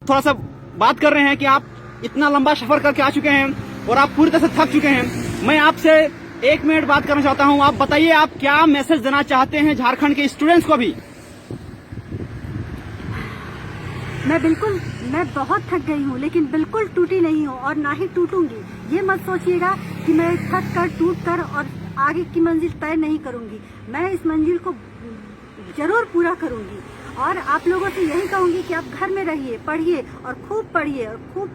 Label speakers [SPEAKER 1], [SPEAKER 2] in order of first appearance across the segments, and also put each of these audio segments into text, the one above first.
[SPEAKER 1] थोड़ा सा बात कर रहे हैं कि आप इतना लंबा सफर करके आ चुके हैं और आप पूरी तरह से थक चुके हैं। मैं आपसे 1 मिनट बात करना चाहता हूं। आप बताइए, आप क्या मैसेज देना चाहते हैं झारखंड के स्टूडेंट्स को भी?
[SPEAKER 2] मैं बहुत थक गई हूँ, लेकिन बिल्कुल टूटी नहीं हूँ और ना ही टूटूंगी। ये मत सोचिएगा कि मैं थक कर टूट कर और आगे की मंजिल तय नहीं करूंगी। मैं इस मंजिल को जरूर पूरा करूंगी और आप लोगों से यही कहूंगी कि आप घर में रहिए, पढ़िए और खूब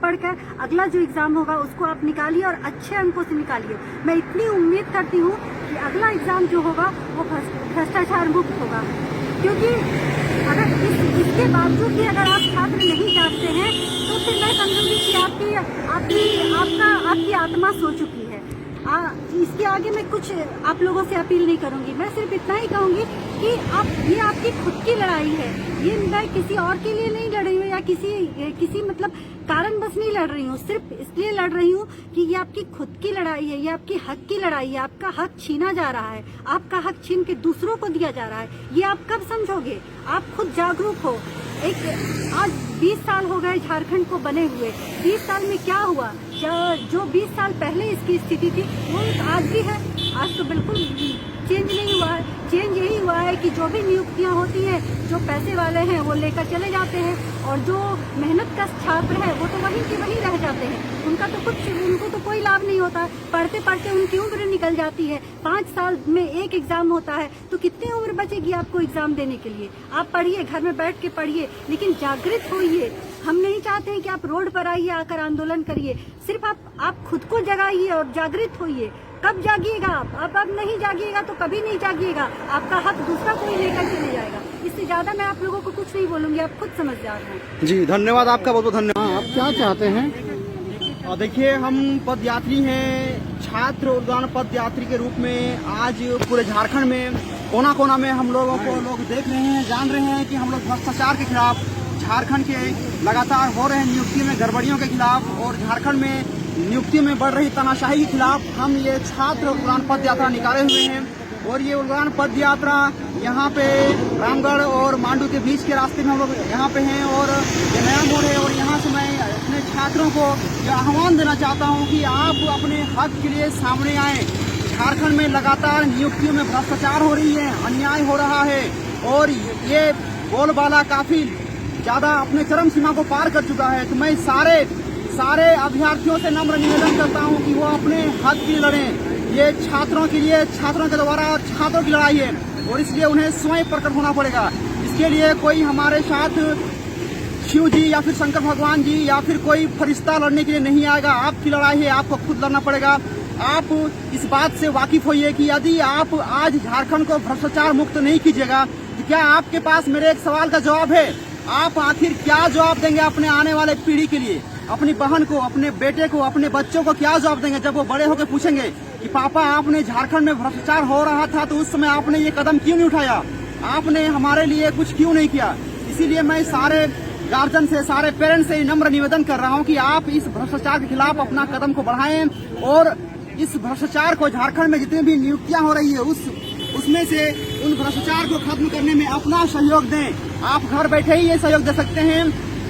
[SPEAKER 2] पढ़कर अगला जो एग्जाम होगा उसको आप निकालिए और अच्छे अंकों से निकालिए। मैं इतनी उम्मीद करती हूँ कि अगला एग्जाम जो होगा वो भ्रष्टाचार मुक्त होगा, क्योंकि अगर इसके बावजूद भी अगर आप छात्र नहीं जागते हैं तो फिर मैं समझूंगी कि आपकी आत्मा सो चुकी है। इसके आगे मैं कुछ आप लोगों से अपील नहीं करूंगी। मैं सिर्फ इतना ही कहूंगी कि ये आपकी खुद की लड़ाई है। ये मैं किसी और के लिए नहीं लड़ रही हूँ या किसी मतलब कारण बस नहीं लड़ रही हूँ। सिर्फ इसलिए लड़ रही हूँ कि ये आपकी खुद की लड़ाई है, ये आपकी हक की लड़ाई है। आपका हक छीना जा रहा है, आपका हक छीन के दूसरों को दिया जा रहा है। ये आप कब समझोगे? आप खुद जागरूक हो। आज 20 साल हो गए झारखंड को बने हुए। 20 साल में क्या हुआ? जो 20 साल पहले इसकी स्थिति थी वो आज भी है। आज तो बिल्कुल चेंज नहीं हुआ है। चेंज यही हुआ है कि जो भी नियुक्तियां होती हैं, जो पैसे वाले हैं वो लेकर चले जाते हैं और जो मेहनत का छात्र है वो तो वहीं के वहीं रह जाते हैं। उनको तो कोई लाभ नहीं होता। पढ़ते पढ़ते उनकी उम्र निकल जाती है। 5 साल में एक एग्जाम होता है, तो कितनी उम्र बचेगी आपको एग्जाम देने के लिए? आप पढ़िए, घर में बैठ के पढ़िए, लेकिन जागृत होइए। हम नहीं चाहते हैं कि आप रोड पर आइए, आकर आंदोलन करिए। सिर्फ आप खुद को जगाइए और जागृत होइए। कब जागिएगा आप? अब नहीं जागिएगा तो कभी नहीं जागिएगा। आपका हक दूसरा कोई लेकर चले जाएगा। इससे ज्यादा मैं आप लोगों को कुछ नहीं बोलूंगी, आप खुद समझदार हैं।
[SPEAKER 1] जी धन्यवाद आपका, बहुत बहुत धन्यवाद।
[SPEAKER 3] आप क्या चाहते हैं?
[SPEAKER 1] देखिए, हम पदयात्री हैं, छात्र उद्यान पदयात्री के रूप में आज पूरे झारखंड में कोना कोना में हम लोगों को लोग देख रहे हैं, जान रहे हैं कि हम लोग भ्रष्टाचार के खिलाफ, झारखंड के लगातार हो रहे नियुक्तियों में गड़बड़ियों के खिलाफ और झारखंड में नियुक्तियों में बढ़ रही तानाशाही के खिलाफ हम ये छात्र उद्यान पद यात्रा निकाले हुए हैं। और ये उद्यान पद यात्रा यहाँ पे रामगढ़ और मांडू के बीच के रास्ते में हम लोग यहाँ पे हैं और ये नया मोड़ है। और यहाँ से मैं अपने छात्रों को यह आह्वान देना चाहता हूँ कि आप अपने हक के लिए सामने आए। झारखंड में लगातार नियुक्तियों में भ्रष्टाचार हो रही है, अन्याय हो रहा है और ये बोलबाला काफी ज्यादा अपने चरम सीमा को पार कर चुका है। तो मैं सारे अभ्यर्थियों से नम्र निवेदन करता हूं कि वो अपने हक की लड़ें। ये छात्रों के लिए, छात्रों के द्वारा छात्रों की लड़ाई है और इसलिए उन्हें स्वयं प्रकट होना पड़ेगा। इसके लिए कोई हमारे साथ शिव जी या फिर शंकर भगवान जी या फिर कोई फरिश्ता लड़ने के लिए नहीं आएगा। आपकी लड़ाई है, आपको खुद लड़ना पड़ेगा। आप इस बात से वाकिफ होइए कि यदि आप आज झारखंड को भ्रष्टाचार मुक्त नहीं कीजिएगा तो क्या आपके पास मेरे एक सवाल का जवाब है? आप आखिर क्या जवाब देंगे अपने आने वाले पीढ़ी के लिए? अपनी बहन को, अपने बेटे को, अपने बच्चों को क्या जवाब देंगे जब वो बड़े होकर पूछेंगे कि पापा आपने झारखंड में भ्रष्टाचार हो रहा था तो उस समय आपने ये कदम क्यों नहीं उठाया? आपने हमारे लिए कुछ क्यों नहीं किया? इसीलिए मैं सारे गार्जियन से, सारे पेरेंट्स से नम्र निवेदन कर रहा हूँ कि आप इस भ्रष्टाचार के खिलाफ अपना कदम को बढ़ाएं और इस भ्रष्टाचार को, झारखंड में जितनी भी नियुक्तियां हो रही है उसमें से उन भ्रष्टाचार को खत्म करने में अपना सहयोग दें। आप घर बैठे ही ये सहयोग दे सकते हैं।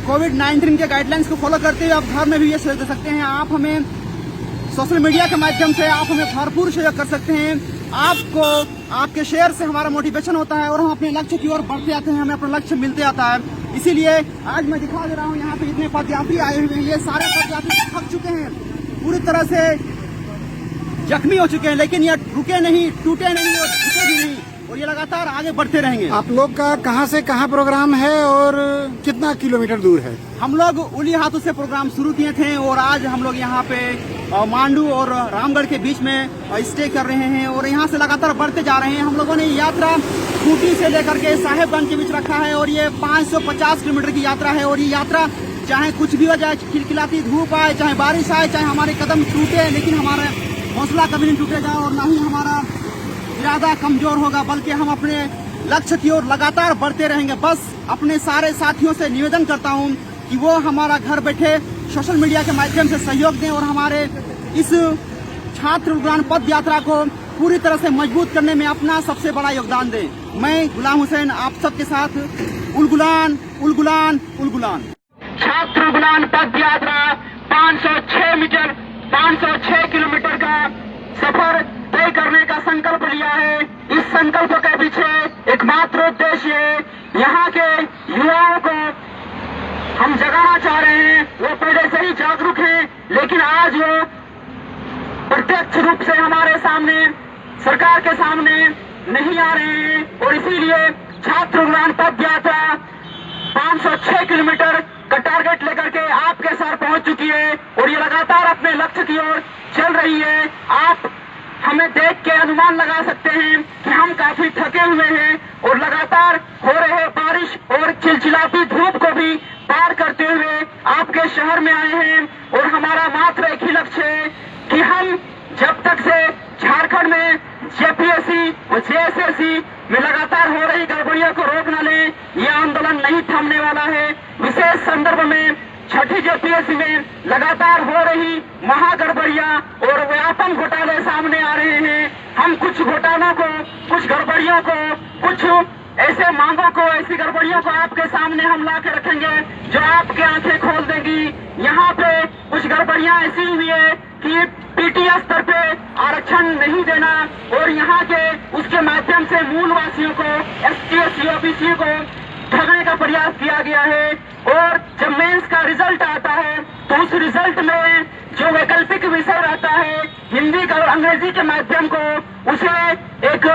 [SPEAKER 1] कोविड-19 के गाइडलाइंस को फॉलो करते हुए आप घर में भी ये सहयोग दे सकते हैं। आप हमें सोशल मीडिया के माध्यम से आप हमें भरपूर सहयोग कर सकते हैं। आपको आपके शेयर से हमारा मोटिवेशन होता है और हम अपने लक्ष्य की ओर बढ़ते जाते हैं, हमें अपना लक्ष्य मिलते आता है। इसीलिए आज मैं दिखा दे रहा हूँ यहाँ पे जितने पदयात्री आए हुए हैं, ये सारे पदयात्री थक चुके हैं, पूरी तरह से जख्मी हो चुके हैं, लेकिन ये रुके नहीं, टूटे नहीं और झुके भी नहीं और ये लगातार आगे बढ़ते रहेंगे।
[SPEAKER 3] आप लोग का कहाँ से कहाँ प्रोग्राम है और कितना किलोमीटर दूर है?
[SPEAKER 1] हम लोग उली हाथों से प्रोग्राम शुरू किए थे और आज हम लोग यहाँ पे मांडू और रामगढ़ के बीच में स्टे कर रहे हैं और यहाँ से लगातार बढ़ते जा रहे हैं। हम लोगों ने यात्रा खूंटी से लेकर के साहेबगंज के बीच रखा है और ये 550 किलोमीटर की यात्रा है। और ये यात्रा चाहे कुछ भी हो जाए, खिलखिलाती धूप आए, चाहे बारिश आए, चाहे हमारे कदम टूटे, लेकिन हमारा हौसला कभी नहीं टूटेगा और ना ही हमारा इरादा कमजोर होगा, बल्कि हम अपने लक्ष्य की ओर लगातार बढ़ते रहेंगे। बस अपने सारे साथियों से निवेदन करता हूं कि वो हमारा घर बैठे सोशल मीडिया के माध्यम से सहयोग दें और हमारे इस छात्र उद्यान पद यात्रा को पूरी तरह से मजबूत करने में अपना सबसे बड़ा योगदान दें। मैं गुलाम हुसैन आप सबके साथ उलगुलान उलगुलान उलगुलान।
[SPEAKER 4] छात्र उड़ान पद यात्रा 506 किलोमीटर का सफर तय करने का संकल्प लिया है। इस संकल्प के पीछे एकमात्र उद्देश्य है, यहाँ के युवाओं को हम जगाना चाह रहे हैं। वो पहले से ही जागरूक हैं, लेकिन आज वो प्रत्यक्ष रूप से हमारे सामने, सरकार के सामने नहीं आ रहे हैं, और इसीलिए छात्र उड़ान पद यात्रा 506 किलोमीटर का टारगेट लेकर के आपके शहर पहुंच चुकी है, और ये लगातार अपने लक्ष्य की ओर चल रही है। आप हमें देख के अनुमान लगा सकते हैं कि हम काफी थके हुए हैं, और लगातार हो रहे बारिश और चिलचिलाती धूप को भी पार करते हुए आपके शहर में आए हैं। और हमारा मात्र एक ही लक्ष्य है कि हम जब तक से झारखंड में जेपीएससी और जेएसएससी में लगातार हो रही गड़बड़ियों को रोक न लें, ये आंदोलन नहीं थमने वाला है। विशेष संदर्भ में छठी जेपीएससी में लगातार हो रही महागड़बड़ियां और व्यापक घोटाले सामने आ रहे हैं। हम कुछ घोटालों को, कुछ गड़बड़ियों को, कुछ ऐसे मांगों को, ऐसी गड़बड़ियों को आपके सामने हम ला के रखेंगे जो आपकी आंखें खोल देगी। यहाँ पे कुछ गड़बड़ियां ऐसी हुई है कि पीटीएस स्तर पे आरक्षण नहीं देना, और यहाँ के उसके माध्यम से मूलवासियों को, एसटी एससी ओबीसी को ठगने का प्रयास किया गया है। और जब मेंस का रिजल्ट आता है तो उस रिजल्ट में जो वैकल्पिक विषय रहता है, हिंदी का और अंग्रेजी के माध्यम को, उसे एक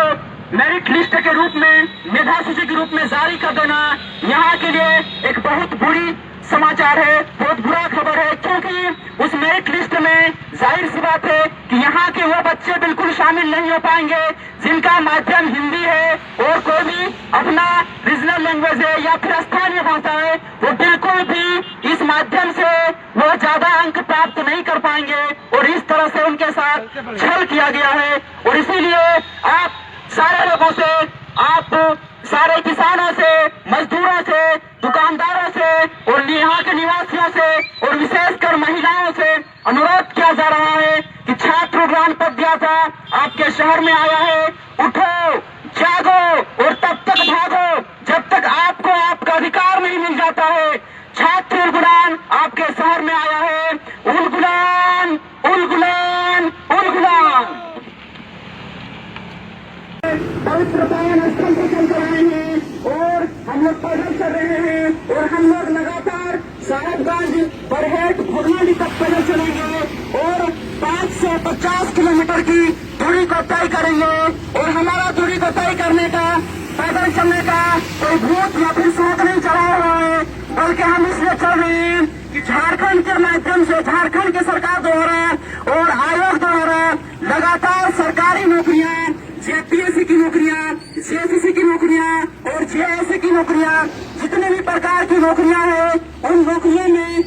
[SPEAKER 4] मेरिट लिस्ट के रूप में, मेधा सूची के रूप में जारी कर देना यहाँ के लिए एक बहुत बुरी समाचार है, बहुत बुरा खबर है। क्योंकि उस मेरिट लिस्ट में जाहिर सी बात है कि यहाँ के वो बच्चे बिल्कुल शामिल नहीं हो पाएंगे जिनका माध्यम हिंदी है, और कोई भी अपना रीजनल लैंग्वेज है या फिर स्थानीय भाषा है, वो बिल्कुल भी इस माध्यम से वो ज्यादा अंक प्राप्त नहीं कर पाएंगे, और इस तरह से उनके साथ छल किया गया है। और इसीलिए आप सारे लोगों से, आप सारे किसानों से, मजदूरों से, दुकानदारों से और यहाँ के निवासियों से और विशेषकर महिलाओं से अनुरोध किया जा रहा है कि छात्र उड़ान पद यात्रा आपके शहर में आया है। उठो, जागो और तब तक भागो जब तक आपको आपका अधिकार नहीं मिल जाता है। छात्र उड़ान आपके शहर में आया है। उलगुलान, उलगुलान, उलगुलान। पवित्र पावन स्थल पर चल कर आए हैं, और हम लोग पैदल चल रहे हैं, और हम लोग लगातार साहेबगंज, बरहेट, भोगनाडी तक पैदल चलेंगे, और 550 किलोमीटर की दूरी को तय करेंगे। और हमारा दूरी को तय करने का, पैदल चलने का कोई भूत या फिर शौक नहीं चला हुआ है, बल्कि हम इसलिए चल रहे हैं कि झारखंड के माध्यम से, झारखंड की सरकार द्वारा और आयोग द्वारा लगातार सरकारी नौकरियां, जेपीएससी की नौकरियां, जेएसएससी की नौकरियां और जेएससी की नौकरियां, जितने भी प्रकार की नौकरियां हैं, उन नौकरियों में